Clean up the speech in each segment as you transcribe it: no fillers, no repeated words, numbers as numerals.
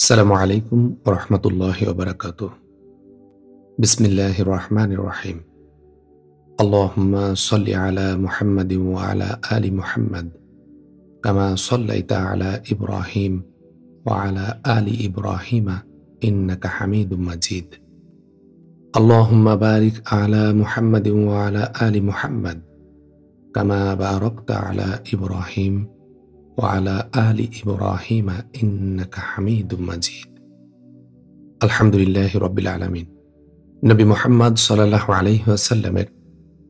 আসসালামু আলাইকুম ওয়া রাহমাতুল্লাহি ওয়া বারাকাতুহু। বিসমিল্লাহির রহমানির রহিম। আল্লাহুম্মা সাল্লি আলা মুহাম্মাদিন ওয়া আলা আলি মুহাম্মাদ কামা সাল্লাইতা আলা ইব্রাহিম ওয়া আলা আলি ইব্রাহিমা ইন্নাকা হামিদুম মাজিদ। আল্লাহুম্মা বারিক আলা মুহাম্মাদিন ওয়া আলা আলি মুহাম্মাদ কামা বারাকতা আলা ইব্রাহিম ওয়া আলা আলি ইব্রাহিমা ইন্নাকা হামিদুম মাজিদ। আলহামদুলিল্লাহি রাব্বিল আলামিন। নবী মুহাম্মদ সাল্লাল্লাহু আলাইহি ওয়াসাল্লামের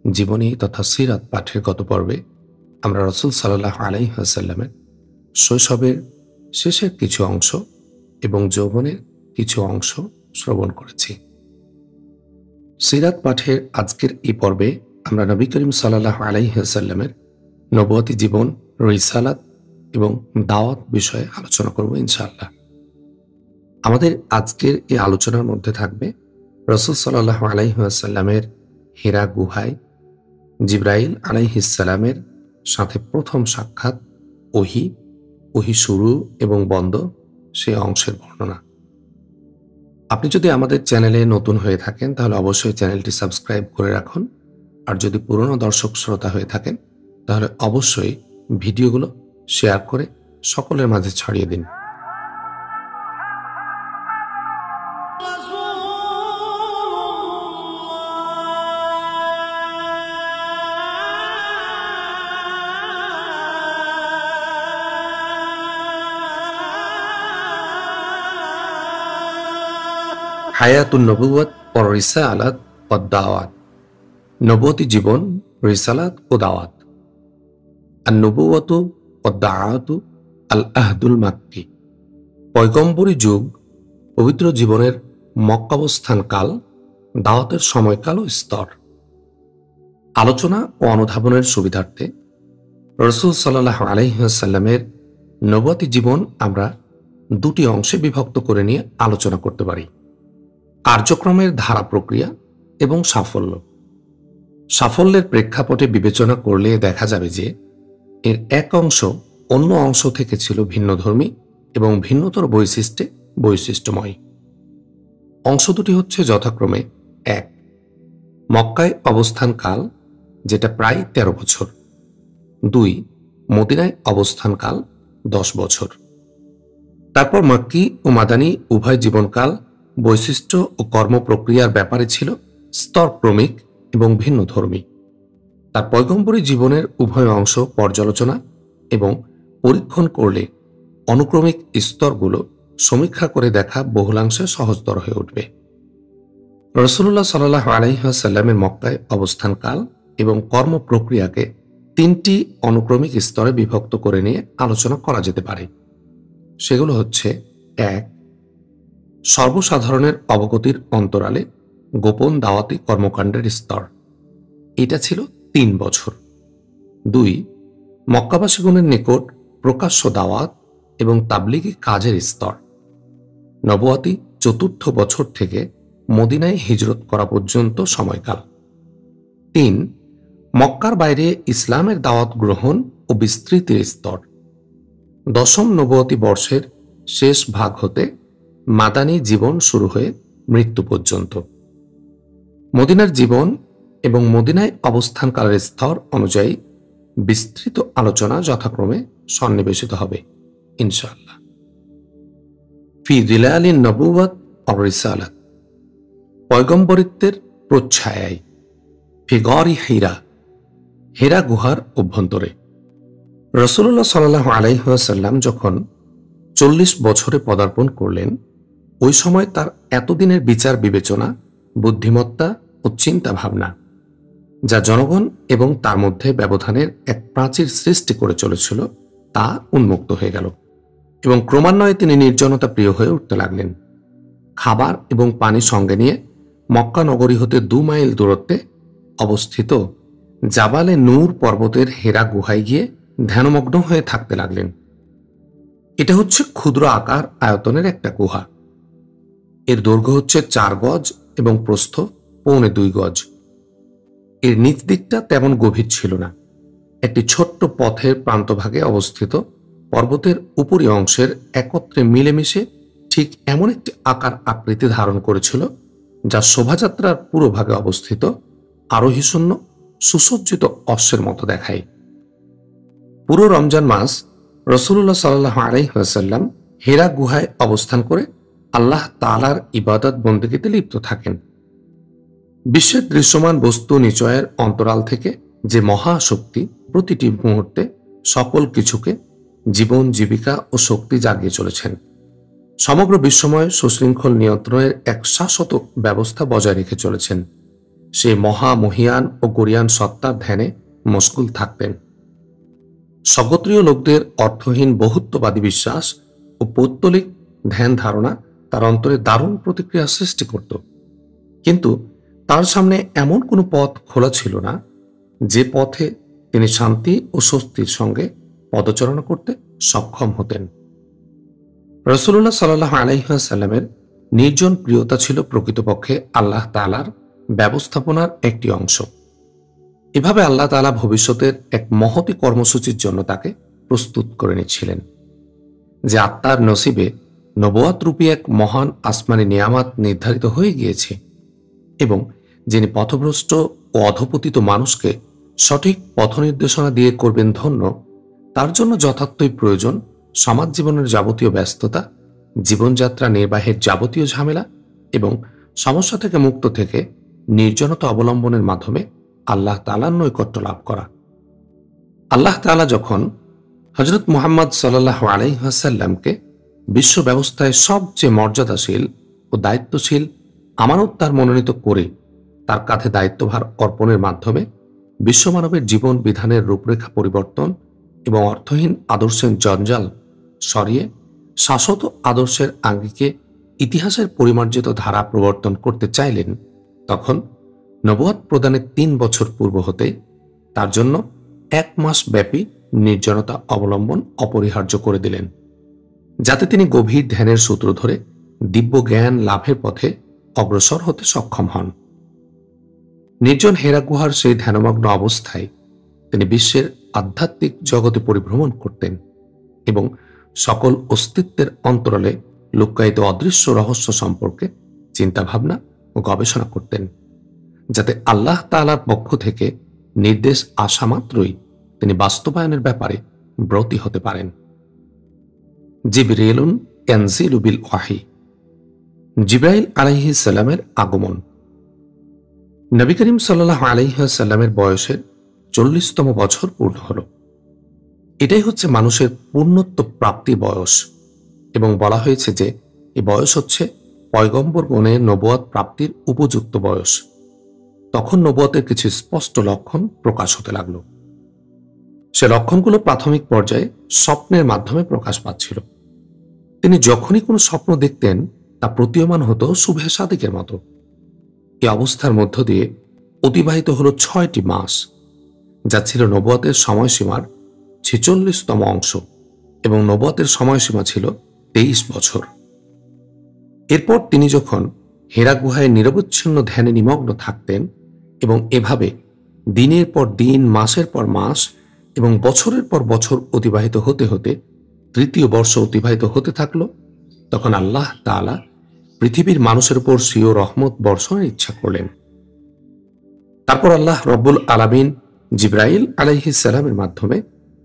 জীবনী তথা সিরাত পাঠের গত পর্বে আমরা রাসূল সাল্লাল্লাহু আলাইহি ওয়াসাল্লামের শৈশবের শেষের কিছু অংশ এবং যৌবনের কিছু অংশ শ্রবণ করেছি। সিরাত পাঠের আজকের এই পর্বে আমরা নবী করিম সাল্লাল্লাহু আলাইহি ওয়াসাল্লামের নবুয়তি জীবন, রিসালাত এবং দাওয়াত বিষয়ে আলোচনা করব ইনশাআল্লাহ। আমাদের আজকের এই আলোচনার মধ্যে থাকবে রাসূল সাল্লাল্লাহু আলাইহি ওয়াসাল্লামের হিরা গুহায় জিবরাইল আলাইহিস সালামের সাথে প্রথম সাক্ষাৎ, ওহী শুরু এবং বন্ধ সেই অংশের বর্ণনা। আপনি যদি আমাদের চ্যানেলে নতুন হয়ে থাকেন তাহলে অবশ্যই চ্যানেলটি সাবস্ক্রাইব করে রাখুন। আর যদি পুরনো দর্শক শ্রোতা হয়ে থাকেন তাহলে অবশ্যই ভিডিওগুলো শেয়ার করে সকলের মাঝে ছড়িয়ে দিন। হায়াতুন নবুওয়াত ওয়া রিসালাত ওয়া দাওয়াত। নবুয়তি জীবন, রিসালাত ও দাওয়াত। আন-নবুওয়াতু ওয়া দাওয়াতু আল-আহদুল মাক্কি। পয়গম্বরী যুগ, পবিত্র জীবনের মক্কাবস্থান কাল, দাওয়াতের সময়কাল ও স্তর। আলোচনা ও অনুধাবনের সুবিধার্থে রাসূল সাল্লাল্লাহু আলাইহি ওয়াসাল্লামের নবুয়তি জীবন আমরা দুটি অংশে বিভক্ত করে নিয়ে আলোচনা করতে পারি: কার্যক্রমের ধারা প্রক্রিয়া এবং সাফল্য। সাফল্যের প্রেক্ষাপটে বিবেচনা করলে দেখা যাবে যে এর এক অংশ অন্য অংশ থেকে ছিল ভিন্নধর্মী এবং ভিন্নতর বৈশিষ্ট্যে বৈশিষ্ট্যময়। অংশ দুটি হচ্ছে যথাক্রমে: ১. মক্কায় অবস্থানকাল, যেটা প্রায় ১৩ বছর। ২. মদিনায় অবস্থানকাল ১০ বছর। তারপর মক্কি ও মাদানী উভয় জীবনকাল, বৈশিষ্ট্য ও কর্মপ্রক্রিয়ার ব্যাপারে ছিল স্তরক্রমিক এবং ভিন্নধর্মী। তার পয়গম্বরী জীবনের উভয় অংশ পর্যালোচনা এবং পরীক্ষণ করলে অনুক্রমিক স্তরগুলো সমীক্ষা করে দেখা বহুলাংশে সহজতর হয়ে উঠবে। রাসূলুল্লাহ সাল্লাল্লাহু আলাইহি ওয়াসাল্লামের মক্কায় অবস্থানকাল এবং কর্মপ্রক্রিয়াকে ৩টি অনুক্রমিক স্তরে বিভক্ত করে নিয়ে আলোচনা করা যেতে পারে। সেগুলো হচ্ছে: ১. সর্বসাধারণের অবগতির অন্তরালে গোপন দাওয়াতি কর্মকাণ্ডের স্তর, এটা ছিল ৩ বছর। ২. মক্কাবাসীগণের নিকট প্রকাশ্য দাওয়াত এবং তাবলীগী কাজের স্তর, নবুয়তি ৪র্থ বছর থেকে মদিনায় হিজরত করা পর্যন্ত সময়কাল। ৩. মক্কার বাইরে ইসলামের দাওয়াত গ্রহণ ও বিস্তৃতির স্তর, ১০ম নবুয়তি বর্ষের শেষ ভাগ হতে মাদানী জীবন শুরু হয়ে মৃত্যু পর্যন্ত। মদিনার জীবন এবং মদিনায় অবস্থানকালের স্তর অনুযায়ী বিস্তৃত আলোচনা যথাক্রমে সন্নিবেশিত হবে ইনশাআল্লাহ। ফি যিলালিন নবুওয়াত ওয়া রিসালাত। পয়গম্বরিত্বের প্রচ্ছায়ায়। ফি গারি হিরা। হিরা গুহার অভ্যন্তরে। রাসূলুল্লাহ সাল্লাল্লাহু আলাইহি ওয়াসাল্লাম যখন ৪০ বছরে পদার্পণ করলেন, ওই সময় তার এতদিনের বিচার বিবেচনা, বুদ্ধিমত্তা ও চিন্তা ভাবনা, যা জনগণ এবং তার মধ্যে ব্যবধানের এক প্রাচীর সৃষ্টি করে চলেছিল, তা উন্মুক্ত হয়ে গেল এবং ক্রমান্বয়ে তিনি নির্জনতা প্রিয় হয়ে উঠতে লাগলেন। খাবার এবং পানি সঙ্গে নিয়ে মক্কা নগরী হতে ২ মাইল দূরত্বে অবস্থিত জাবালে নূর পর্বতের হেরা গুহায় গিয়ে ধ্যানমগ্ন হয়ে থাকতে লাগলেন। এটা হচ্ছে ক্ষুদ্র আকার আয়তনের একটা গুহা। এর দৈর্ঘ্য হচ্ছে ৪ গজ এবং প্রস্থ ২.৫ গজ। এর নিচ দিকটা তেমন গভীর ছিল না। একটি ছোট্ট পথের প্রান্তভাগে অবস্থিত পর্বতের উপরি অংশের একত্রে মিলেমিশে ঠিক এমন একটি আকার আকৃতি ধারণ করেছিল যা শোভাযাত্রার পুরো ভাগে অবস্থিত আরোহীশূন্য সুসজ্জিত অশ্বের মতো দেখায়। পুরো রমজান মাস রাসূলুল্লাহ সাল্লাল্লাহু আলাইহি ওয়াসাল্লাম হেরা গুহায় অবস্থান করে আল্লাহ তাআলার ইবাদত বন্দেগীতে লিপ্ত থাকেন। বিশ্বের দৃশ্যমান বস্তু নিচয়ের অন্তরাল থেকে যে মহাশক্তি প্রতিটি মুহূর্তে সকল কিছুকে জীবন, জীবিকা ও শক্তি জাগিয়ে চলেছেন, সমগ্র বিশ্বময় সুশৃঙ্খল নিয়ন্ত্রণের এক শাশ্বত ব্যবস্থা বজায় রেখে চলেছেন, সে মহামহিয়ান ও গরিয়ান সত্তার ধ্যানে মশগুল থাকতেন। স্বগোত্রীয় লোকদের অর্থহীন বহুত্ববাদী বিশ্বাস ও পৌত্তলিক ধ্যান ধারণা তার অন্তরে দারুণ প্রতিক্রিয়া সৃষ্টি করত, কিন্তু তার সামনে এমন কোনো পথ খোলা ছিল না যে পথে তিনি শান্তি ও স্বস্তির সঙ্গে পদচারণা করতে সক্ষম হতেন। রাসূলুল্লাহ সাল্লাল্লাহু আলাইহি ওয়াসাল্লামের নির্জন প্রিয়তা ছিল প্রকৃতপক্ষে আল্লাহ তাআলার ব্যবস্থাপনার একটি অংশ। এভাবে আল্লাহ তাআলা ভবিষ্যতের এক মহতী কর্মসূচির জন্য তাকে প্রস্তুত করে নিচ্ছিলেন, যে আত্মার নসিবে নবুয়ত রূপী এক মহান আসমানি নিয়ামত নির্ধারিত হয়ে গিয়েছে এবং যিনি পথভ্রষ্ট ও অধপতিত মানুষকে সঠিক পথ নির্দেশনা দিয়ে করবেন ধন্য, তার জন্য যথার্থই প্রয়োজন সমাজ জীবনের যাবতীয় ব্যস্ততা, জীবনযাত্রা নির্বাহের যাবতীয় ঝামেলা এবং সমস্যা থেকে মুক্ত থেকে নির্জনতা অবলম্বনের মাধ্যমে আল্লাহ তাআলার নৈকট্য লাভ করা। আল্লাহ তাআলা যখন হযরত মুহাম্মদ সাল্লাল্লাহু আলাইহি ওয়াসাল্লামকে বিশ্ব ব্যবস্থায় সবচেয়ে মর্যাদাশীল ও দায়িত্বশীল আমানতদার মনোনীত করে তার কাঁধে দায়িত্বভার অর্পণের মাধ্যমে বিশ্বমানবের জীবন বিধানের রূপরেখা পরিবর্তন এবং অর্থহীন আদর্শের জঞ্জাল সরিয়ে শাশ্বত আদর্শের আঙ্গিকে ইতিহাসের পরিমার্জিত ধারা প্রবর্তন করতে চাইলেন, তখন নবুয়ত প্রদানের ৩ বছর পূর্ব হতে তার জন্য ১ মাস ব্যাপী নির্জনতা অবলম্বন অপরিহার্য করে দিলেন, যাতে তিনি গভীর ধ্যানের সূত্র ধরে দিব্য জ্ঞান লাভের পথে অগ্রসর হতে সক্ষম হন। নির্জন হেরা গুহার সেই ধ্যানমগ্ন অবস্থায় তিনি বিশ্বের আধ্যাত্মিক জগতে পরিভ্রমণ করতেন এবং সকল অস্তিত্বের অন্তরালে লুক্কায়িত অদৃশ্য রহস্য সম্পর্কে চিন্তাভাবনা ও গবেষণা করতেন, যাতে আল্লাহ তাআলার পক্ষ থেকে নির্দেশ আসা মাত্রই তিনি বাস্তবায়নের ব্যাপারে ব্রতী হতে পারেন। জিবরিলুন ইয়ানজিলু বিল ওয়াহি, জিবরাইল আলাইহিস সালামের আগমন। নবী করিম সাল্লাল্লাহু আলাইহি ওয়াসাল্লামের বয়সের 40তম বছর পূর্ণ হল। এটাই হচ্ছে মানুষের পূর্ণত্ব প্রাপ্তি বয়স এবং বলা হয়েছে যে এই বয়স হচ্ছে পয়গম্বরগণের নবুয়ত প্রাপ্তির উপযুক্ত বয়স। তখন নবুয়তের কিছু স্পষ্ট লক্ষণ প্রকাশ হতে লাগল। সে লক্ষণগুলো প্রাথমিক পর্যায়ে স্বপ্নের মাধ্যমে প্রকাশ পাচ্ছিল। তিনি যখনই কোনো স্বপ্ন দেখতেন তা প্রতীয়মান হতো শুভে সাদিকের মতো। এই অবস্থার মধ্য দিয়ে অতিবাহিত হল 6টি মাস, যা ছিল নবুয়তের সময়সীমার 46তম অংশ এবং নবুয়তের সময়সীমা ছিল 23 বছর। এরপর তিনি যখন হেরা গুহায় নিরবচ্ছিন্ন ধ্যানে নিমগ্ন থাকতেন এবং এভাবে দিনের পর দিন, মাসের পর মাস এবং বছরের পর বছর অতিবাহিত হতে হতে 3য় বর্ষ অতিবাহিত হতে থাকল, তখন আল্লাহ তাআলা পৃথিবীর মানুষের উপর স্বীয় রহমত বর্ষণের ইচ্ছা করলেন। তারপর আল্লাহ রব্বুল আলামিন জিবরাইল আলাইহিস সালামের মাধ্যমে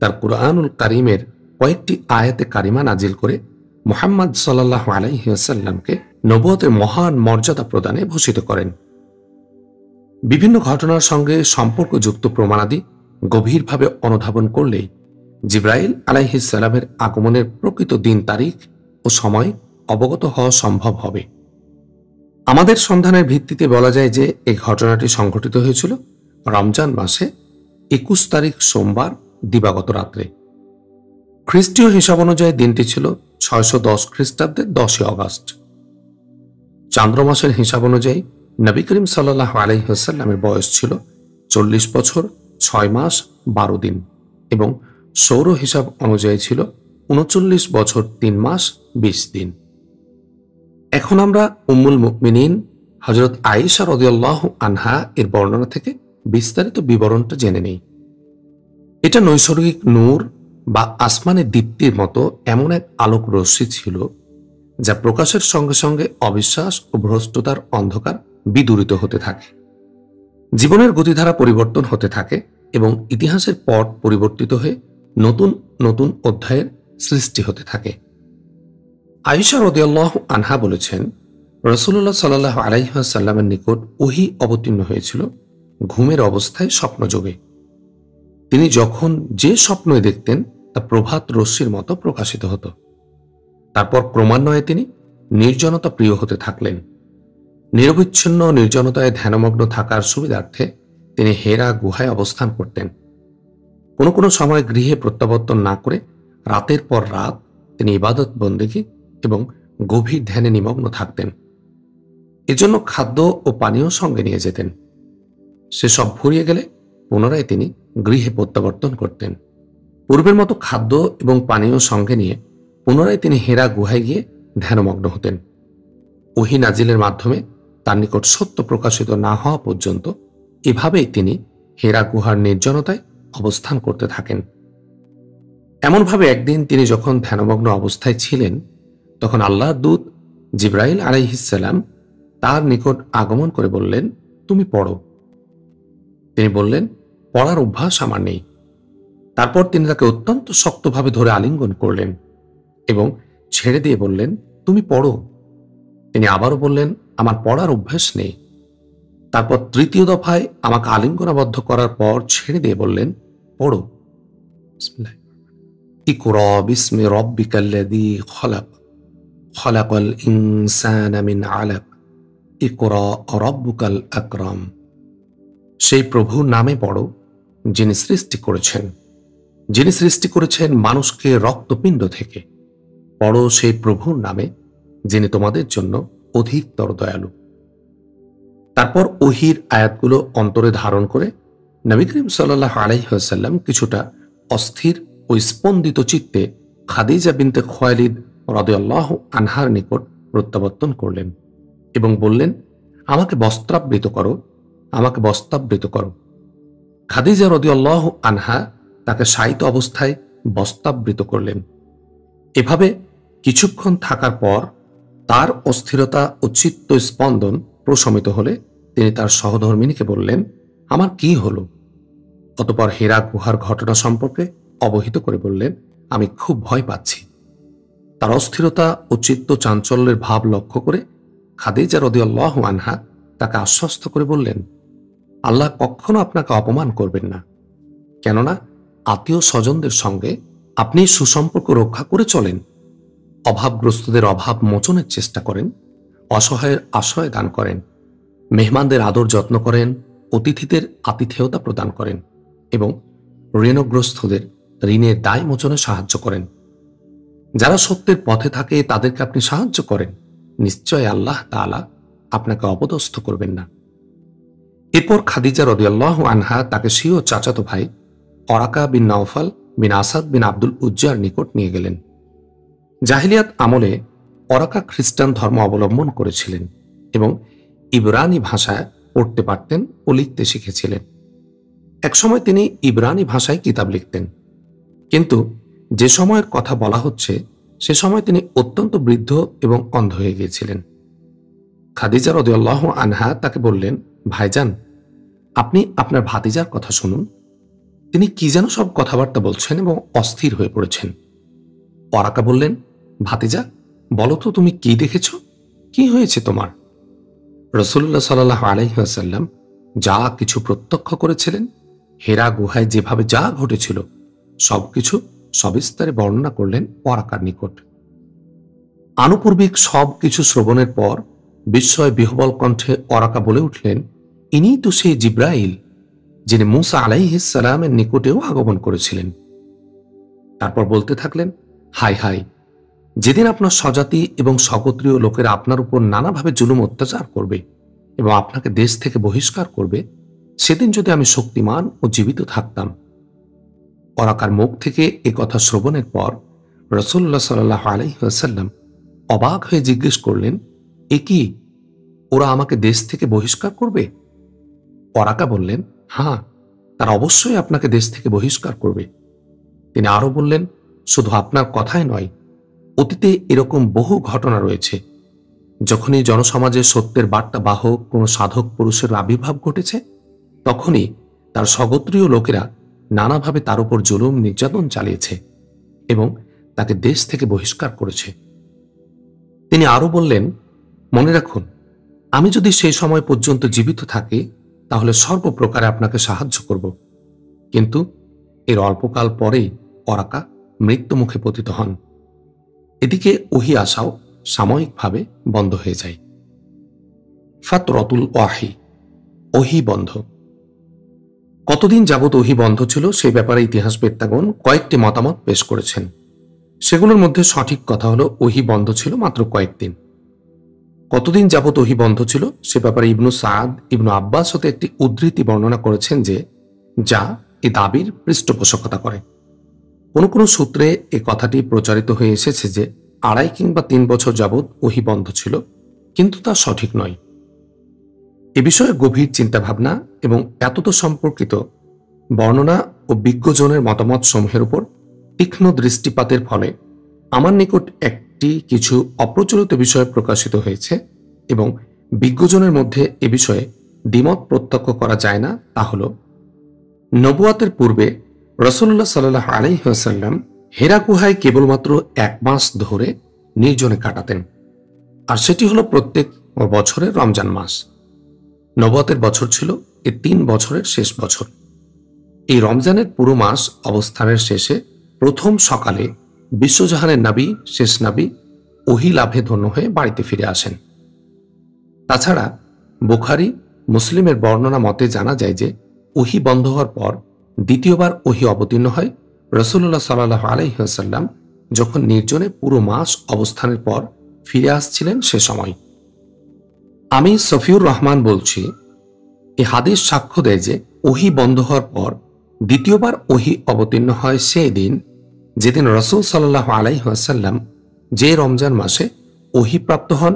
তার কুরআনুল কারীমের কয়েকটি আয়াতে কারিমা নাজিল করে মুহাম্মদ সাল্লাল্লাহু আলাইহি ওয়াসাল্লামকে নবুয়তের মহান মর্যাদা প্রদানে ভূষিত করেন। বিভিন্ন ঘটনার সঙ্গে সম্পর্কযুক্ত প্রমাণাদি গভীরভাবে অনুধাবন করলেই জিবরাইল আলাইহিস সালামের আগমনের প্রকৃত দিন, তারিখ ও সময় অবগত হওয়া সম্ভব হবে। আমাদের সন্ধানের ভিত্তিতে বলা যায় যে এই ঘটনাটি সংঘটিত হয়েছিল রমজান মাসে 21 তারিখ সোমবার দিবাগত রাত্রে। খ্রিস্টীয় হিসাব অনুযায়ী দিনটি ছিল 610 খ্রিস্টাব্দের 10 অগস্ট। চান্দ্র মাসের হিসাব অনুযায়ী নবী করিম সাল্লাল্লাহু আলাইহি ওয়াসাল্লামের বয়স ছিল 40 বছর 6 মাস 12 দিন এবং সৌর হিসাব অনুযায়ী ছিল 39 বছর 3 মাস 20 দিন। এখন আমরা উম্মুল মুমিনিন হযরত আয়েশা রাদিয়াল্লাহু আনহা এর বর্ণনা থেকে বিস্তারিত বিবরণটা জেনে নেই। এটা নৈসর্গিক নূর বা আসমানের দীপ্তির মতো এমন এক আলোক রশ্মি ছিল যা প্রকাশের সঙ্গে সঙ্গে অবিশ্বাস ও ভ্রষ্টতার অন্ধকার বিদূরিত হতে থাকে। জীবনের গতিধারা পরিবর্তন হতে থাকে এবং ইতিহাসের পট পরিবর্তিত হয়ে নতুন নতুন অধ্যায়ের সৃষ্টি হতে থাকে। আয়েশা রাদিয়াল্লাহু আনহা বলেছেন, রাসূলুল্লাহ সাল্লাল্লাহু আলাইহি ওয়াসাল্লামের নিকট ওহী অবতীর্ণ হয়েছিল ঘুমের অবস্থায় স্বপ্নযোগে। তিনি যখন যে স্বপ্নই দেখতেন তা প্রভাত রশ্মির মতো প্রকাশিত হতো। তারপর ক্রমান্বয়ে তিনি নির্জনতা প্রিয় হতে থাকলেন। নিরবচ্ছিন্ন নির্জনতায় ধ্যানমগ্ন থাকার সুবিধার্থে তিনি হেরা গুহায় অবস্থান করতেন। কোনো কোনো সময় গৃহে প্রত্যাবর্তন না করে রাতের পর রাত তিনি ইবাদত বন্দেগী এবং গভীর ধ্যানে নিমগ্ন থাকতেন। এজন্য খাদ্য ও পানীয় সঙ্গে নিয়ে যেতেন। সেসব ফুরিয়ে গেলে পুনরায় তিনি গৃহে প্রত্যাবর্তন করতেন। পূর্বের মতো খাদ্য এবং পানীয় সঙ্গে নিয়ে পুনরায় তিনি হেরা গুহায় গিয়ে ধ্যানমগ্ন হতেন। ওহী নাজিলের মাধ্যমে তার নিকট সত্য প্রকাশিত না হওয়া পর্যন্ত এভাবেই তিনি হেরা গুহার নির্জনতায় অবস্থান করতে থাকেন। এমনভাবে একদিন তিনি যখন ধ্যানমগ্ন অবস্থায় ছিলেন, তখন আল্লাহর দূত জিবরাইল আলাইহিস সালাম তার নিকট আগমন করে বললেন, তুমি পড়ো। তিনি বললেন, পড়ার অভ্যাস আমার নেই। তারপর তিনি তাকে অত্যন্ত শক্তভাবে ধরে আলিঙ্গন করলেন এবং ছেড়ে দিয়ে বললেন, তুমি পড়ো। তিনি আবারও বললেন, আমার পড়ার অভ্যাস নেই। তারপর তৃতীয় দফায় আমাকে আলিঙ্গনাবদ্ধ করার পর ছেড়ে দিয়ে বললেন, পড়ো। ইকরা বিসমি রাব্বিকাল্লাযী খলাক, খলাকাল ইনসানা মিন আলাক, ইকরা রাব্বুকাল আকরাম। সেই প্রভুর নামে পড়ো যিনি সৃষ্টি করেছেন, যিনি সৃষ্টি করেছেন মানুষকে রক্তপিণ্ড থেকে। পড়ো সেই প্রভুর নামে যিনি তোমাদের জন্য অধিকতর দয়ালু। তারপর ওহীর আয়াতগুলো অন্তরে ধারণ করে নবী করিম সাল্লাল্লাহু আলাইহি ওয়াসাল্লাম কিছুটা অস্থির ও স্পন্দিত চিত্তে খাদিজা বিনতে খুয়াইলিদ রাদিয়াল্লাহু আনহার নিকট প্রত্যাবর্তন করলেন এবং বললেন, আমাকে বস্ত্রাবৃত করো, আমাকে বস্ত্রাবৃত করো। খাদিজা রাদিয়াল্লাহু আনহা তাকে শায়িত অবস্থায় বস্ত্রাবৃত করলেন। এভাবে কিছুক্ষণ থাকার পর তার অস্থিরতা ও চিত্ত স্পন্দন প্রশমিত হলে তিনি তার সহধর্মিণীকে বললেন, আমার কি হলো? অতঃপর হেরা গুহার ঘটনা সম্পর্কে অবহিত করে বললেন, আমি খুব ভয় পাচ্ছি। তার অস্থিরতা ও চিত্ত চাঞ্চল্যের ভাব লক্ষ্য করে খাদিজা রাদিয়াল্লাহু আনহা তাকে আশ্বস্ত করে বললেন, আল্লাহ কখনো আপনাকে অপমান করবেন না, কেননা আত্মীয় স্বজনদের সঙ্গে আপনি সুসম্পর্ক রক্ষা করে চলেন, অভাবগ্রস্তদের অভাব মোচনের চেষ্টা করেন, অসহায়ের আশ্রয় দান করেন, মেহমানদের আদর যত্ন করেন, অতিথিদের আতিথেয়তা প্রদান করেন এবং ঋণগ্রস্তদের ঋণের দায় মোচনে সাহায্য করেন। যারা সত্যের পথে থাকে তাদেরকে আপনি সাহায্য করেন। নিশ্চয় আল্লাহ তাআলা আপনাকে অপদস্থ করবেন না। এরপর খাদিজা রাদিয়াল্লাহু আনহা তাকে স্বীয় চাচাতো ভাই ওরাকা বিন নওফাল বিন আসাদ বিন আব্দুল উজ্জার নিকট নিয়ে গেলেন। জাহিলিয়াত আমলে ওরাকা খ্রিস্টান ধর্ম অবলম্বন করেছিলেন এবং ইবরানি ভাষায় পড়তে পারতেন ও লিখতে শিখেছিলেন। একসময় তিনি ইবরানি ভাষায় কিতাব লিখতেন, কিন্তু যে সময়ের কথা বলা হচ্ছে সে সময় তিনি অত্যন্ত বৃদ্ধ এবং অন্ধ হয়ে গিয়েছিলেন। খাদিজা রাদিয়াল্লাহু আনহা তাকে বললেন, ভাইজান, আপনি আপনার ভাতিজার কথা শুনুন। তিনি কি যেন সব কথাবার্তা বলছেন এবং অস্থির হয়ে পড়েছেন। ওরাকা বললেন, ভাতিজা, বলো তো তুমি কি দেখেছ? কি হয়েছে তোমার? রাসূলুল্লাহ সাল্লাল্লাহু আলাইহি ওয়াসাল্লাম যা কিছু প্রত্যক্ষ করেছিলেন, হেরা গুহায় যেভাবে যা ঘটেছিল সবকিছু সবিস্তারে বর্ণনা করলেন ওরাকার নিকট। আনুপূর্বিক সব কিছু শ্রবণের পর বিস্ময় বিহ্বল কণ্ঠে ওরাকা বলে উঠলেন, ইনিই তো সেই জিবরাইল যিনি মূসা আলাইহিস সালামের নিকটেও আগমন করেছিলেন। তারপর বলতে থাকলেন, হায় হায়, যেদিন আপনার স্বজাতি এবং স্বগোত্রীয় লোকেরা আপনার উপর নানাভাবে জুলুম অত্যাচার করবে এবং আপনাকে দেশ থেকে বহিষ্কার করবে, সেদিন যদি আমি শক্তিমান ও জীবিত থাকতাম। ওরাকার মুখ থেকে এ কথা শ্রবণের পর রাসূলুল্লাহ সাল্লাল্লাহু আলাইহি ওয়াসাল্লাম অবাক হয়ে জিজ্ঞেস করলেন, এ কি, ওরা আমাকে দেশ থেকে বহিষ্কার করবে? ওরাকা বললেন, হ্যাঁ, তারা অবশ্যই আপনাকে দেশ থেকে বহিষ্কার করবে। তিনি আরো বললেন, শুধু আপনার কথাই নয়, অতীতে এরকম বহু ঘটনা রয়েছে, যখনই জনসমাজে সত্যের বার্তা বাহক কোনো সাধক পুরুষের আবির্ভাব ঘটেছে, তখনই তার স্বগোত্রীয় লোকেরা নানাভাবে তার উপর জুলুম নির্যাতন চালিয়েছে এবং তাকে দেশ থেকে বহিষ্কার করেছে। তিনি আরো বললেন, মনে রাখুন, আমি যদি সেই সময় পর্যন্ত জীবিত থাকি তাহলে সর্বপ্রকারে আপনাকে সাহায্য করব, কিন্তু এর অল্পকাল পরেই ওরাকা মৃত্যুমুখে পতিত হন। এদিকে ওহি আসাও সাময়িকভাবে বন্ধ হয়ে যায়। ফাতরাতুল ওয়াহি, ওহি বন্ধ। কতদিন যাবৎ ওহি বন্ধ ছিল সেই ব্যাপারে ইতিহাসবেত্তাগণ কয়েকটি মতামত পেশ করেছেন। সেগুলোর মধ্যে সঠিক কথা হলো ওহি বন্ধ ছিল মাত্র কয়েকদিন। কতদিন যাবৎ ওহি বন্ধ ছিল সে ব্যাপারে ইবনু সাদ ইবনু আব্বাস হতে একটি উদ্ধৃতি বর্ণনা করেছেন যা এই দাবির পৃষ্ঠপোষকতা করে। কোনো কোনো সূত্রে এ কথাটি প্রচারিত হয়ে এসেছে যে 2.5 কিংবা 3 বছর যাবৎ ওহি বন্ধ ছিল, কিন্তু তা সঠিক নয়। এ বিষয়ে গভীর চিন্তাভাবনা এবং এতদ সম্পর্কিত বর্ণনা ও বিজ্ঞজনের মতামত সমূহের উপর তীক্ষ্ণ দৃষ্টিপাতের ফলে আমার নিকট একটি কিছু অপ্রচলিত বিষয় প্রকাশিত হয়েছে এবং বিজ্ঞজনের মধ্যে এ বিষয়ে দ্বিমত প্রত্যক্ষ করা যায় না। তা হল, নবুয়াতের পূর্বে রাসূলুল্লাহ সাল্লাল্লাহু আলাইহি ওয়াসাল্লাম হেরা গুহায় কেবলমাত্র 1 মাস ধরে নির্জনে কাটাতেন, আর সেটি হলো প্রত্যেক বছরের রমজান মাস। নবুয়াতের বছর ছিল এই 3 বছরের শেষ বছর। এই রমজানের পুরো মাস অবস্থানের শেষে প্রথম সকালে বিশ্বজাহানের নবী, শেষ নবী ওহি লাভে ধন্য হয়ে বাড়িতে ফিরে আসেন। তাছাড়া বুখারী, মুসলিমের বর্ণনা মতে জানা যায় যে ওহি বন্ধ হওয়ার পর দ্বিতীয়বার ওহি অবতীর্ণ হয় রাসূলুল্লাহ সাল্লাল্লাহু আলাইহি ওয়াসাল্লাম যখন নির্জনে পুরো মাস অবস্থানের পর ফিরে আসছিলেন সে সময়। আমি সফিউর রহমান বলছি, এই হাদিস সাক্ষ্য দেয় যে ওহি বন্ধ হওয়ার পর দ্বিতীয়বার ওহি অবতীর্ণ হয় সেই দিন যেদিন রাসূল সাল্লাল্লাহু আলাইহি ওয়াসাল্লাম যে রমজান মাসে ওহি প্রাপ্ত হন,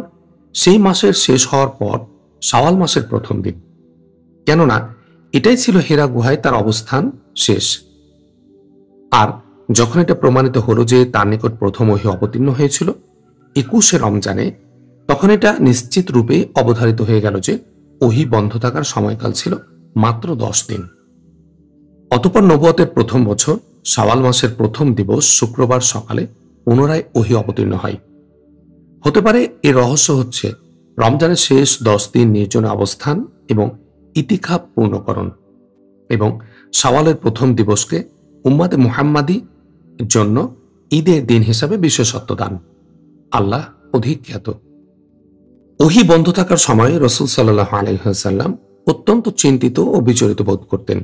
সেই মাসের শেষ হওয়ার পর শাওয়াল মাসের প্রথম দিন। কেননা এটাই ছিল হেরা গুহায় তার অবস্থান শেষ। আর যখন এটা প্রমাণিত হলো যে তার নিকট প্রথম ওহি অবতীর্ণ হয়েছিল 21শে রমজানে, তখন এটা নিশ্চিত রূপে অবধারিত হয়ে গেল যে ওহি বন্ধ থাকার সময়কাল ছিল মাত্র 10 দিন। অতঃপর নবুয়তের প্রথম বছর শাওয়াল মাসের প্রথম দিবস শুক্রবার সকালে পুনরায় ওহি অবতীর্ণ হয়। হতে পারে এর রহস্য হচ্ছে রমজানের শেষ 10 দিন নির্জনে অবস্থান এবং ইতিকাফ পূর্ণকরণ, এবং শাওয়ালের প্রথম দিবসকে উম্মাতে মুহাম্মাদি জন্য ঈদের দিন হিসাবে বিশেষত্ব দান। আল্লাহ অধিক জ্ঞাত। ওহি বন্ধ থাকার সময় রাসূল সাল্লাল্লাহু আলাইহি ওয়াসাল্লাম অত্যন্ত চিন্তিত ও বিচলিত বোধ করতেন।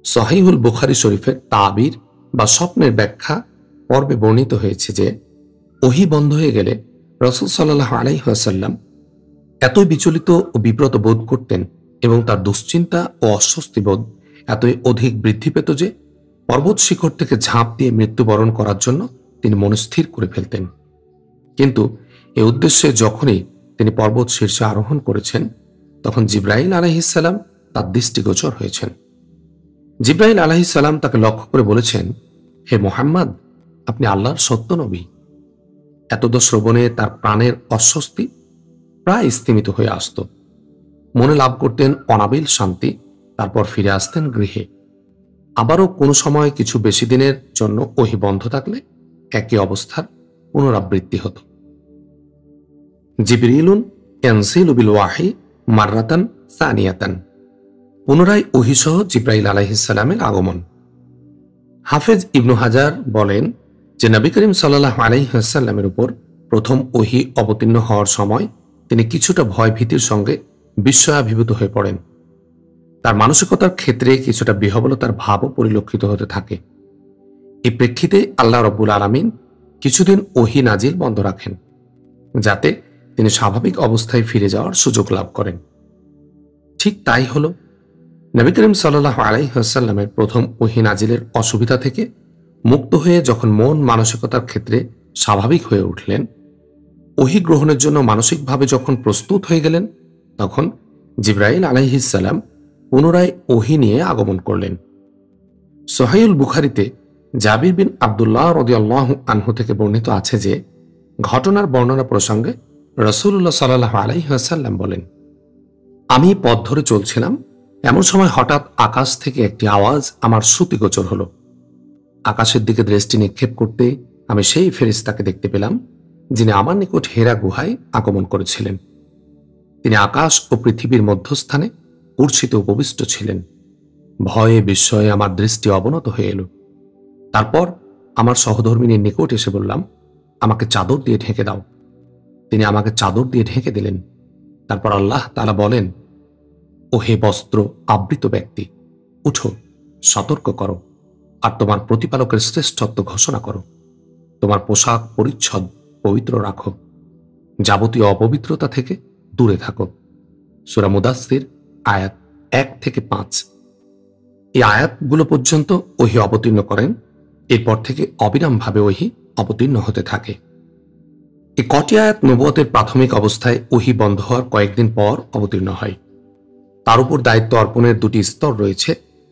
সহিহুল বুখারী শরীফের তাবির বা স্বপ্নের ব্যাখ্যা পর্বে বর্ণিত হয়েছে যে ওহি বন্ধ হয়ে গেলে রাসূল সাল্লাল্লাহু আলাইহি ওয়াসাল্লাম এতই বিচলিত ও বিব্রত বোধ করতেন এবং তার দুশ্চিন্তা ও অস্বস্তিবোধ এতই অধিক বৃদ্ধি পেত যে পর্বত শিখর থেকে ঝাঁপ দিয়ে মৃত্যুবরণ করার জন্য তিনি মনস্থির করে ফেলতেন। কিন্তু এ উদ্দেশ্যে যখনই তিনি পর্বত শীর্ষে আরোহণ করেছেন, তখন জিবরাইল আলাইহিস সালাম তার দৃষ্টিগোচর হয়েছেন। জিবরাইল আলাইহিস সালাম তাকে লক্ষ্য করে বলেছেন, হে মুহাম্মদ, আপনি আল্লাহর সত্য নবী। এতদ শ্রবণে তার প্রাণের অস্বস্তি প্রায় স্থিমিত হয়ে আসত। মনে লাভ করতেন অনাবিল শান্তি, তারপর ফিরে আসতেন গৃহে। আবারও কোনো সময় কিছু বেশি দিনের জন্য ওহি বন্ধ থাকলে একই অবস্থার পুনরাবৃত্তি হতো। জিবরিলুন ইয়ানজিলু বিল ওয়াহি মাররাতান সানিয়াতান। পুনরায় ওহি সহ জিবরাইল আলাইহিস সালামের আগমন। হাফেজ ইবনু হাজার বলেন যে নবী করিম সাল্লাল্লাহু আলাইহি ওয়াসাল্লামের উপর প্রথম ওহি অবতীর্ণ হওয়ার সময় তিনি কিছুটা ভয় ভীতির সঙ্গে বিস্ময়াভিভূত হয়ে পড়েন। তার মানসিকতার ক্ষেত্রে কিছুটা বিহ্বলতার ভাবও পরিলক্ষিত হতে থাকে। এই প্রেক্ষিতে আল্লাহ রব্বুল আলামিন কিছুদিন ওহি নাজিল বন্ধ রাখেন, যাতে তিনি স্বাভাবিক অবস্থায় ফিরে যাওয়ার সুযোগ লাভ করেন। ঠিক তাই হল। নবী করিম সাল্লাল্লাহু আলাইহি ওয়াসাল্লামের প্রথম ওহি নাজিলের অসুবিধা থেকে মুক্ত হয়ে যখন মন মানসিকতার ক্ষেত্রে স্বাভাবিক হয়ে উঠলেন, ওহি গ্রহণের জন্য মানসিকভাবে যখন প্রস্তুত হয়ে গেলেন, তখন জিবরাইল আলাইহিস সালাম পুনরায় ওহি নিয়ে আগমন করলেন। সহিহুল বুখারীতে জাবির বিন আব্দুল্লাহ রাদিয়াল্লাহু আনহু থেকে বর্ণিত আছে যে, ঘটনার বর্ণনা প্রসঙ্গে রাসূলুল্লাহ সাল্লাল্লাহু আলাইহি ওয়াসাল্লাম বলেন, আমি পথ ধরে চলছিলাম, এমন সময় হঠাৎ আকাশ থেকে একটি আওয়াজ আমার শ্রুতিগোচর হলো। আকাশের দিকে দৃষ্টি নিক্ষেপ করতে আমি সেই ফেরেশতাকে দেখতে পেলাম, যিনি আমার নিকট হেরা গুহায় আগমন করেছিলেন। তিনি আকাশ ও পৃথিবীর মধ্যস্থানে কুরসিতে উপবিষ্ট ছিলেন। ভয়ে বিস্ময়ে আমার দৃষ্টি অবনত হয়ে এলো। তারপর আমার সহধর্মিনীর নিকট এসে বললাম, আমাকে চাদর দিয়ে ঢেকে দাও। তিনি আমাকে চাদর দিয়ে ঢেকে দিলেন। তারপর আল্লাহ তাআলা বলেন, ও হে বস্ত্র আবৃত ব্যক্তি, উঠো, সতর্ক করো, আর তোমার প্রতিপালকের শ্রেষ্ঠত্ব ঘোষণা করো। তোমার পোশাক পরিচ্ছদ পবিত্র রাখো, যাবতীয় অপবিত্রতা থেকে দূরে থাকো। সূরা মুদাসসির আয়াত 1 থেকে 5। এই আয়াতগুলো পর্যন্ত ওহী অবতীর্ণ করেন। এরপর থেকে অবিরামভাবে ওহী অবতীর্ণ হতে থাকে। এই কটি আয়াত নবুয়তের প্রাথমিক অবস্থায় ওহী বন্ধ হওয়ার কয়েকদিন পর অবতীর্ণ হয়। তার উপর দায়িত্ব অর্পণের দুটি স্তর রয়েছে,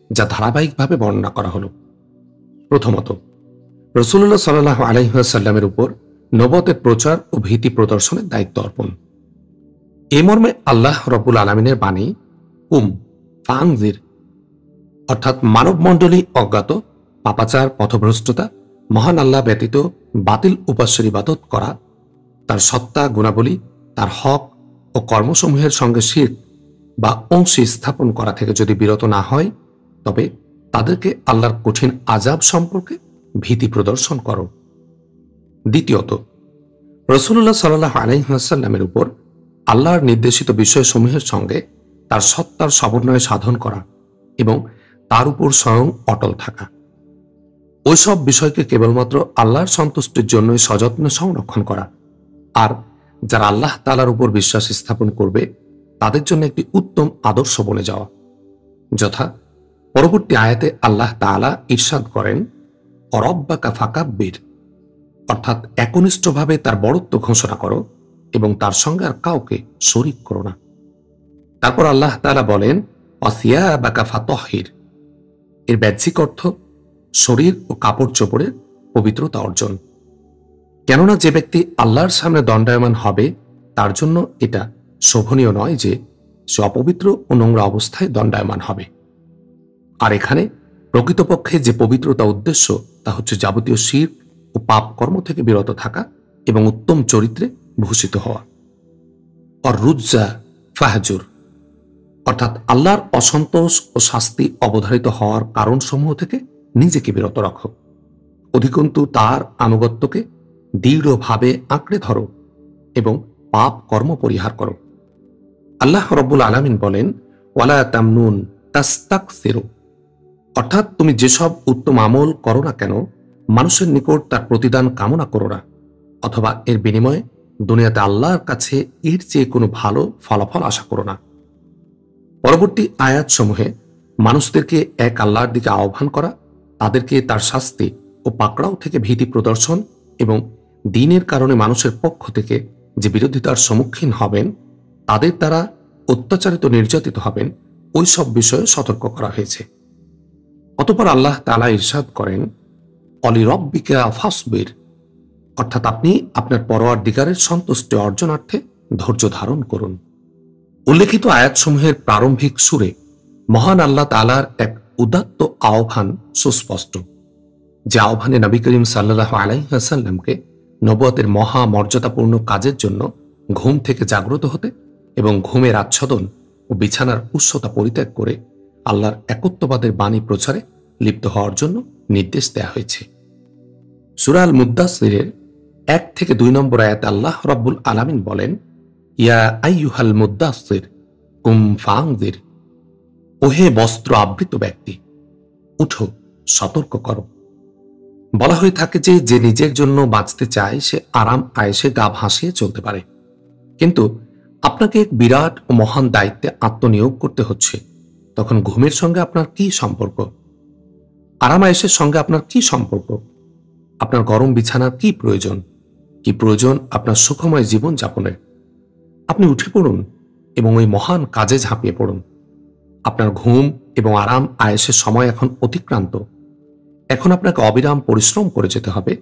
যা ধারাবাহিকভাবে বর্ণনা করা হলো। প্রথমত, রাসূলুল্লাহ সাল্লাল্লাহু আলাইহি ওয়াসাল্লামের উপর নবুয়তের প্রচার ও ভীতি প্রদর্শনের দায়িত্ব অর্পণ। এ মর্মে আল্লাহ রাব্বুল আলামিনের বাণী কুম ফাআনজির, অর্থাৎ মানবমণ্ডলী অজ্ঞাত, পাপাচার, পথভ্রষ্টতা, মহান আল্লাহ ব্যতীত বাতিল উপাস্যের ইবাদত করা, তার সত্তা, গুণাবলী, তার হক ও কর্মসমূহের সঙ্গে শিরক বা অংশী স্থাপন করা থেকে যদি বিরত না হয়, তবে তাদেরকে আল্লাহর কঠিন আযাব সম্পর্কে ভীতি প্রদর্শন করো। দ্বিতীয়ত, রাসূলুল্লাহ সাল্লাল্লাহু আলাইহি ওয়াসাল্লামের উপর আল্লাহর নির্দেশিত বিষয়সমূহের সঙ্গে তার সত্তার সমন্বয় সাধন করা এবং তার উপর স্বয়ং অটল থাকা। ওইসব বিষয়কে কেবলমাত্র আল্লাহর সন্তুষ্টির জন্যই সযত্নে সংরক্ষণ করা, আর যারা আল্লাহ তাআলার উপর বিশ্বাস স্থাপন করবে তাদের জন্য একটি উত্তম আদর্শ বনে যাওয়া। যথা পরবর্তী আয়াতে আল্লাহ তাআলা ইরশাদ করেন, অরব্বাকা ফাকাব্বির, অর্থাৎ একনিষ্ঠভাবে তার বড়ত্ব ঘোষণা করো এবং তার সঙ্গে আর কাউকে শরীক করো না। তারপর আল্লাহ তাআলা বলেন, ওয়াসিয়াবাকা ফাতাহহির, এর বাহ্যিক অর্থ শরীর ও কাপড় চোপড়ের পবিত্রতা অর্জন। কেননা যে ব্যক্তি আল্লাহর সামনে দণ্ডায়মান হবে, তার জন্য এটা শোভনীয় নয় যে সে অপবিত্র ও নোংরা অবস্থায় দণ্ডায়মান হবে। আর এখানে প্রকৃতপক্ষে যে পবিত্রতা উদ্দেশ্য, তা হচ্ছে যাবতীয় শিরক ও পাপ কর্ম থেকে বিরত থাকা এবং উত্তম চরিত্রে ভূষিত হওয়া। আর রুজ্জা ফাহজুর, অর্থাৎ আল্লাহর অসন্তোষ ও শাস্তি অবধারিত হওয়ার কারণসমূহ থেকে নিজেকে বিরত রাখো। অধিকন্তু তার আনুগত্যকে দৃঢ়ভাবে আঁকড়ে ধরো এবং পাপ কর্ম পরিহার করো। আল্লাহ রাব্বুল আলামিন বলেন, ওয়ালা তামনুন তাস্তাকসিরু, অর্থাৎ তুমি যেসব উত্তম আমল করো না কেন, মানুষের নিকট তার প্রতিদান কামনা করো না, অথবা এর বিনিময়ে দুনিয়াতে আল্লাহর কাছে এর চেয়ে কোনো ভালো ফলাফল আশা করো না। পরবর্তী আয়াতসমূহে মানুষদেরকে এক আল্লাহর দিকে আহ্বান করা, তাদেরকে তার শাস্তি ও পাকড়াও থেকে ভীতি প্রদর্শন এবং দ্বীনের কারণে মানুষের পক্ষ থেকে যে বিরোধিতার সম্মুখীন হবেন, তাদের দ্বারা অত্যাচারিত নির্যাতিত হবেন, ওই সব বিষয়ে সতর্ক করা হয়েছে। অতঃপর আল্লাহ তাআলা ইরশাদ করেন, অলিরব্বিকা ফাসবির, অর্থাৎ আপনি আপনার পরওয়ারদিগারের সন্তুষ্টি অর্জনার্থে ধৈর্য ধারণ করুন। উল্লেখিত আয়াতসমূহের প্রারম্ভিক সুরে মহান আল্লাহ তাআলার এক উদাত্ত আহ্বান সুস্পষ্ট, যে আহ্বানে নবী করিম সাল্লাল্লাহু আলাইহি ওয়াসাল্লামকে নবুয়তের মহা মর্যাদাপূর্ণ কাজের জন্য ঘুম থেকে জাগ্রত হতে এবং ঘুমের আচ্ছাদন ও বিছানার উচ্চতা পরিত্যাগ করে আল্লাহর একত্ববাদের বাণী প্রচারে লিপ্ত হওয়ার জন্য নির্দেশ দেয়া হয়েছে। সূরা আল মুদ্দাসসিরের 1 থেকে 2 নম্বর আয়াতে আল্লাহ রাব্বুল আলামিন বলেন, ইয়া আইয়ুহাল মুদ্দাসসির কুম ফাআনজির, ওহে বস্ত্র আবৃত ব্যক্তি, উঠো, সতর্ক করো। বলা হয়ে থাকে যে নিজের জন্য বাঁচতে চায় সে আরাম আয়েশে গা ভাসিয়ে চলতে পারে, কিন্তু আপনাকে এক বিরাট ও মহান দায়িত্বে আত্মনিয়োগ করতে হচ্ছে, তখন ঘুমের সঙ্গে আপনার কি সম্পর্ক? আরাম আয়েশের সঙ্গে আপনার কি সম্পর্ক? আপনার গরম বিছানার কি প্রয়োজন? কি প্রয়োজন আপনার সুখময় জীবন যাপনের? আপনি উঠে পড়ুন এবং ওই মহান কাজে ঝাঁপিয়ে পড়ুন। আপনার ঘুম এবং আরাম আয়েশের সময় এখন অতিক্রান্ত। এখন আপনাকে অবিরাম পরিশ্রম করে যেতে হবে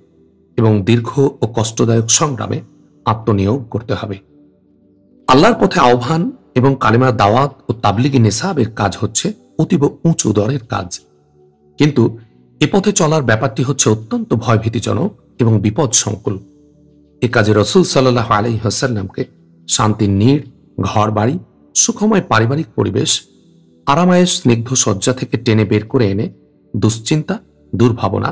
এবং দীর্ঘ ও কষ্টদায়ক সংগ্রামে আত্মনিয়োগ করতে হবে। আল্লাহর পথে আহ্বান এবং কালিমার দাওয়াত ও তাবলিগি নিসাবের কাজ হচ্ছে অতীব উঁচু দরের কাজ, কিন্তু এ পথে চলার ব্যাপারটি হচ্ছে অত্যন্ত ভয়ভীতিজনক এবং বিপদ সংকুল। এ কাজে রসুল সাল্লাল্লাহু আলাইহি ওয়াসাল্লামকে শান্তির নীড়, ঘর বাড়ি, সুখময় পারিবারিক পরিবেশ, আরামায়েশ স্নিগ্ধ শয্যা থেকে টেনে বের করে এনে দুশ্চিন্তা, দুর্ভাবনা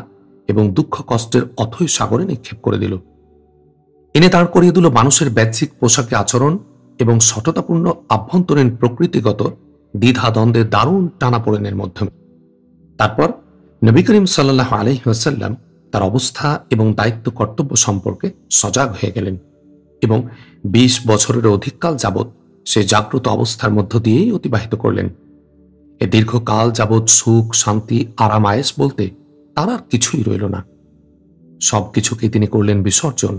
এবং দুঃখ কষ্টের অথৈ সাগরে নিক্ষেপ করে দিল। এনে দাঁড় করিয়ে দিল মানুষের বাহ্যিক পোশাকে আচরণ এবং সততাপূর্ণ আভ্যন্তরীণ প্রকৃতিগত দ্বিধাদ্বন্দ্বের দারুণ টানাপোড়েনের মাধ্যমে। তারপর নবী করিম সাল্লাল্লাহু আলাইহি ওয়াসাল্লাম তার অবস্থা এবং দায়িত্ব কর্তব্য সম্পর্কে সজাগ হয়ে গেলেন এবং ২০ বছরের অধিককাল যাবৎ সে জাগ্রত অবস্থার মধ্য দিয়েই অতিবাহিত করলেন। এ দীর্ঘকাল যাবৎ সুখ, শান্তি, আরাম আয়েশ বলতে তার আর কিছুই রইল না। সবকিছুকে তিনি করলেন বিসর্জন।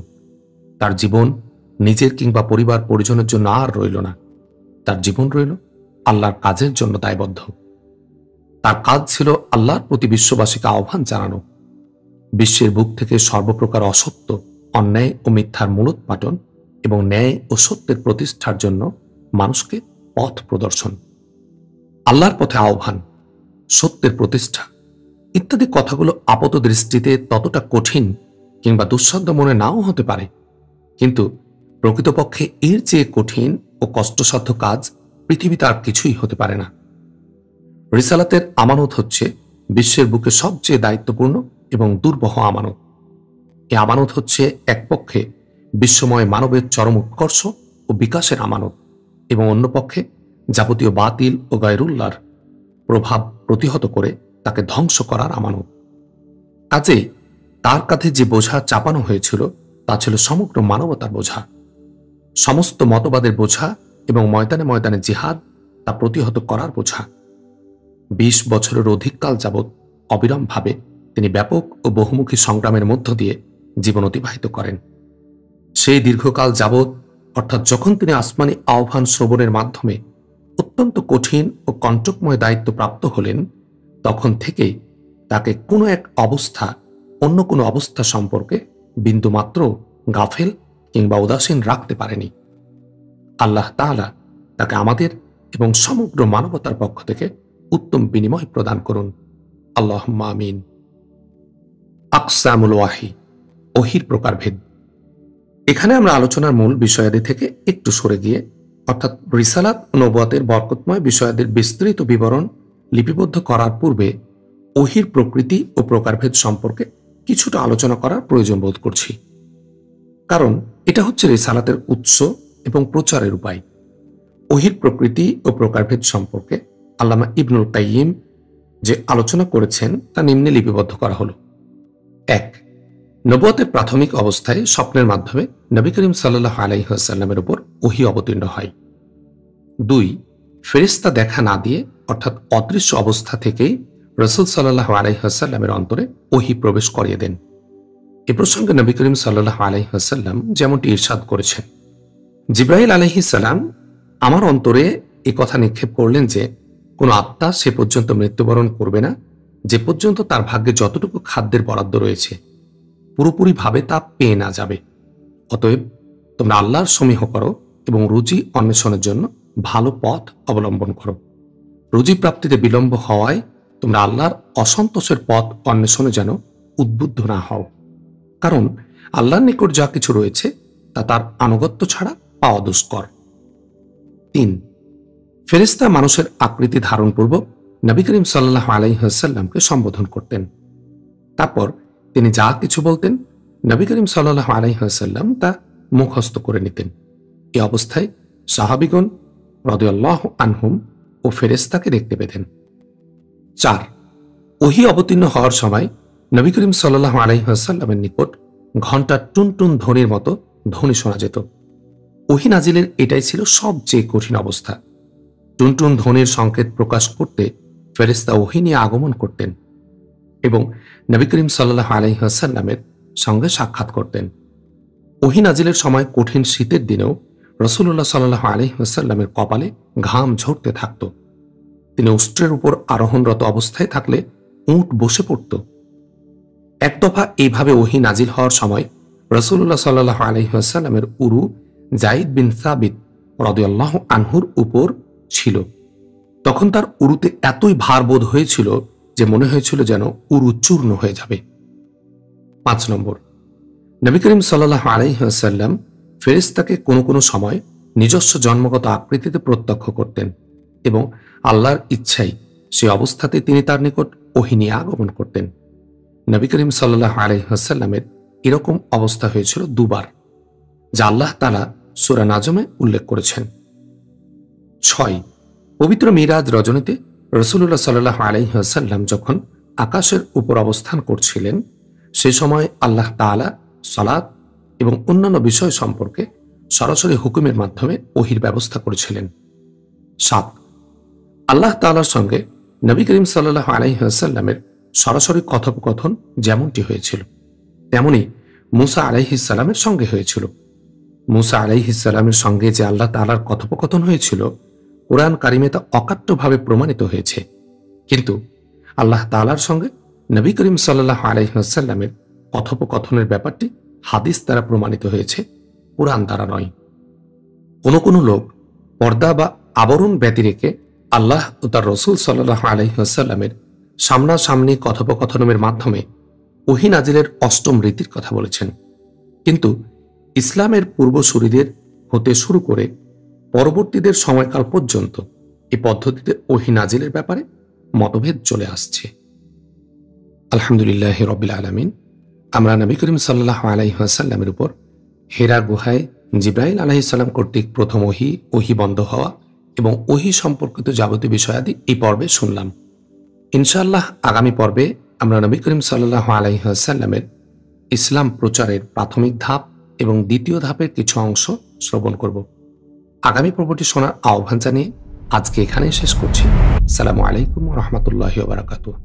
তার জীবন নিজের কিংবা পরিবার পরিজনের জন্য আর রইল না। তার জীবন রইল আল্লাহর কাজের জন্য দায়বদ্ধ। তার কাজ ছিল আল্লাহর প্রতি বিশ্ববাসীকে আহ্বান জানানো, বিশ্বের বুক থেকে সর্বপ্রকার অসত্য, অন্যায় ও মিথ্যার মূলোৎপাটন এবং ন্যায় ও সত্যের প্রতিষ্ঠার জন্য মানুষকে পথ প্রদর্শন। আল্লাহর পথে আহ্বান, সত্যের প্রতিষ্ঠা ইত্যাদি কথাগুলো আপাত দৃষ্টিতে ততটা কঠিন কিংবা দুঃসাধ্য মনে নাও হতে পারে, কিন্তু প্রকৃতপক্ষে এর চেয়ে কঠিন ও কষ্টসাধ্য কাজ পৃথিবীতে আর কিছুই হতে পারে না। রিসালাতের আমানত হচ্ছে বিশ্বের বুকে সবচেয়ে দায়িত্বপূর্ণ এবং দুর্বহ আমানত। এ আমানত হচ্ছে এক পক্ষে বিশ্বময় মানবের চরম উৎকর্ষ ও বিকাশের আমানত এবং অন্য পক্ষে যাবতীয় বাতিল ও গায়রুল্লাহর প্রভাব প্রতিহত করে তাকে ধ্বংস করার আমানত। কাজেই তার কাঁধে যে বোঝা চাপানো হয়েছিল তা ছিল সমগ্র মানবতার বোঝা, সমস্ত মতবাদের বোঝা এবং ময়দানে ময়দানে জিহাদ তা প্রতিহত করার বোঝা। ২০ বছরের অধিককাল যাবৎ অবিরামভাবে তিনি ব্যাপক ও বহুমুখী সংগ্রামের মধ্য দিয়ে জীবন অতিবাহিত করেন। সেই দীর্ঘকাল যাবৎ, অর্থাৎ যখন তিনি আসমানি আহ্বান শ্রবণের মাধ্যমে অত্যন্ত কঠিন ও কণ্টকময় দায়িত্ব প্রাপ্ত হলেন, তখন থেকেই তাকে কোনো এক অবস্থা অন্য কোনো অবস্থা সম্পর্কে বিন্দুমাত্র গাফেল কিংবা উদাসীন রাখতে পারেনি। আল্লাহ তাআলা তাকে আমাদের এবং সমগ্র মানবতার পক্ষ থেকে উত্তম বিনিময় প্রদান করুন। আল্লাহুম্মা আমিন। আকসামুল ওয়াহি, ওহির প্রকারভেদ। এখানে আমরা আলোচনার মূল বিষয়াদি থেকে একটু সরে গিয়ে, অর্থাৎ রিসালাত ও নবুয়াতের বরকতময় বিষয়াদির বিস্তৃত বিবরণ লিপিবদ্ধ করার পূর্বে ওহির প্রকৃতি ও প্রকারভেদ সম্পর্কে কিছুটা আলোচনা করার প্রয়োজন বোধ করছি। কারণ এটা হচ্ছে রিসালাতের উৎস এবং প্রচারের উপায়। ওহির প্রকৃতি ও প্রকারভেদ সম্পর্কে আল্লামা ইবনুল কাইয়িম যে আলোচনা করেছেন তা নিম্নে লিপিবদ্ধ করা হলো। ১. নবুয়তের প্রাথমিক অবস্থায় স্বপ্নের মাধ্যমে নবী করিম সাল্লাল্লাহু আলাইহি ওয়াসাল্লামের উপর ওহী অবতীর্ণ হয়। ২. ফেরেশতা দেখা না দিয়ে, অর্থাৎ অদৃশ্য অবস্থা থেকেই রাসূল সাল্লাল্লাহু আলাইহি ওয়াসাল্লামের অন্তরে ওহী প্রবেশ করিয়ে দেন। এ প্রসঙ্গে নবী করিম সাল্লাল্লাহু আলাইহি ওয়াসাল্লাম যেমনটি ইরশাদ করেছেন, জিবরাইল আলাইহিস সালাম আমার অন্তরে এই কথা নিক্ষেপ করলেন যে কোনো আত্মা সে পর্যন্ত মৃত্যুবরণ করবে না যে পর্যন্ত তার ভাগ্যে যতটুকু খাদ্যের বরাদ্দ রয়েছে পুরোপুরিভাবে তা পেয়ে না যাবে। অতএব তোমরা আল্লাহর সমীহ করো এবং রুজি অন্বেষণের জন্য ভালো পথ অবলম্বন করো। রুজি প্রাপ্তিতে বিলম্ব হওয়ায় তোমরা আল্লাহর অসন্তোষের পথ অন্বেষণে যেন উদ্বুদ্ধ না হও, কারণ আল্লাহর নিকট যা কিছু রয়েছে তা তার আনুগত্য ছাড়া পাওয়া দুষ্কর। ৩. ফেরেশতা মানুষের আকৃতি ধারণপূর্বক নবী করিম সাল্লাল্লাহু আলাইহি ওয়াসাল্লামকে সম্বোধন করতেন। তারপর তিনি যা কিছু বলতেন নবী করিম সাল্লাল্লাহু আলাইহি ওয়াসাল্লাম তা মুখস্থ করে নিতেন। এই অবস্থায় সাহাবীগণ রাদিয়াল্লাহু আনহুম ও ফেরেশতাকে দেখতে পেতেন। ৪. ওহী অবতীর্ণ হওয়ার সময় নবী করিম সাল্লাল্লাহু আলাইহি ওয়াসাল্লামের নিকট ঘণ্টার টুনটুন ধ্বনির মতো ধ্বনি শোনা যেত। ওহী নাজিলের এটাই ছিল সবচেয়ে কঠিন অবস্থা। টুনটুন ধ্বনির সংকেত প্রকাশ করতে ফেরেশতা ওহী নিয়ে আগমন করতেন এবং নবী করিম সাল্লাল্লাহু আলাইহি ওয়াসাল্লামের সঙ্গে সাক্ষাৎ করতেন। ওহী নাজিলের সময় কঠিন শীতের দিনেও রাসূলুল্লাহ সাল্লাল্লাহু আলাইহি ওয়াসাল্লামের কপালে ঘাম ঝরতে থাকত। তিনি উষ্ট্রের উপর আরোহণরত অবস্থায় থাকলে উট বসে পড়ত এক দফা এইভাবে ওহী নাজিল হওয়ার সময় রাসূলুল্লাহ সাল্লাল্লাহু আলাইহি ওয়াসাল্লামের উরু যায়েদ বিন সাবিত রাদিয়াল্লাহু আনহুর উপর ছিল। তখন তার উরুতে এতই ভার বোধ হয়েছিল যে মনে হয়েছিল যেন উরু চূর্ণ হয়ে যাবে। 5 নম্বর, নবী করিম সাল্লাল্লাহু আলাইহি ওয়াসাল্লাম ফেরেশতাকে কোনো কোনো সময় নিজস্ব জন্মগত আকৃতিতে প্রত্যক্ষ করতেন এবং আল্লাহর ইচ্ছায় সে অবস্থাতে তিনি তার নিকট ওহী নিয়ে আগমন করতেন। নবী করিম সাল্লাল্লাহু আলাইহি ওয়াসাল্লামের এরকম অবস্থা হয়েছিল দুবার, যা আল্লাহ তাআলা সূরা নাজমে উল্লেখ করেছেন। 6, পবিত্র মিরাজ রজনীতে রাসূলুল্লাহ সাল্লাল্লাহু আলাইহি ওয়াসাল্লাম যখন আকাশের উপর অবস্থান করছিলেন, সে সময় আল্লাহ তাআলা সালাত এবং অন্যান্য বিষয় সম্পর্কে সরাসরি হুকুমের মাধ্যমে ওহীর ব্যবস্থা করেছিলেন। 7, আল্লাহ তাআলার সঙ্গে নবী করিম সাল্লাল্লাহু আলাইহি ওয়াসাল্লামের সরাসরি কথোপকথন যেমনটি হয়েছিল, তেমনি মূসা আলাইহিস সালামের সঙ্গে হয়েছিল। মূসা আলাইহিস সালামের সঙ্গে যে আল্লাহ তাআলার কথোপকথন হয়েছিল, কুরআন কারিমে তা অকাট্যভাবে প্রমাণিত হয়েছে, কিন্তু আল্লাহ তাআলার সঙ্গে নবী করিম সাল্লাল্লাহু আলাইহি ওয়াসাল্লামের কথোপকথনের ব্যাপারটি হাদিস দ্বারা প্রমাণিত হয়েছে, কুরআন দ্বারা নয়। কোনো কোনো লোক পর্দা বা আবরণ ব্যতি রেখে আল্লাহ ও তার রাসূল সাল্লাল্লাহু আলাইহি ওয়াসাল্লামের সামনাসামনি কথোপকথনের মাধ্যমে ওহী নাজিলের অষ্টম রীতির কথা বলেছেন, কিন্তু ইসলামের পূর্বসূরীদের হতে শুরু করে পরবর্তীদের সময়কাল পর্যন্ত এই পদ্ধতিতে ওহী নাজিলের ব্যাপারে মতভেদ চলে আসছে। আলহামদুলিল্লাহি রাব্বিল আলামিন। আমরা নবী করিম সাল্লাল্লাহু আলাইহি ওয়াসাল্লামের উপর হেরা গুহায় জিবরাইল আলাইহিস সালাম কর্তৃক প্রথম ওহী বন্ধ হওয়া এবং ওহী সম্পর্কিত যাবতীয় বিষয়াদি এই পর্বে শুনলাম। ইনশাআল্লাহ আগামী পর্বে আমরা নবী করিম সাল্লাল্লাহু আলাইহি ওয়াসাল্লামের ইসলাম প্রচারের প্রাথমিক ধাপ এবং দ্বিতীয় ধাপের কিছু অংশ শ্রবণ করব। আগামী পর্বটি শোনার আহ্বান জানিয়ে আজকে এখানেই শেষ করছি। আসসালামু আলাইকুম ওয়া রাহমাতুল্লাহি ওয়া বারাকাতুহু।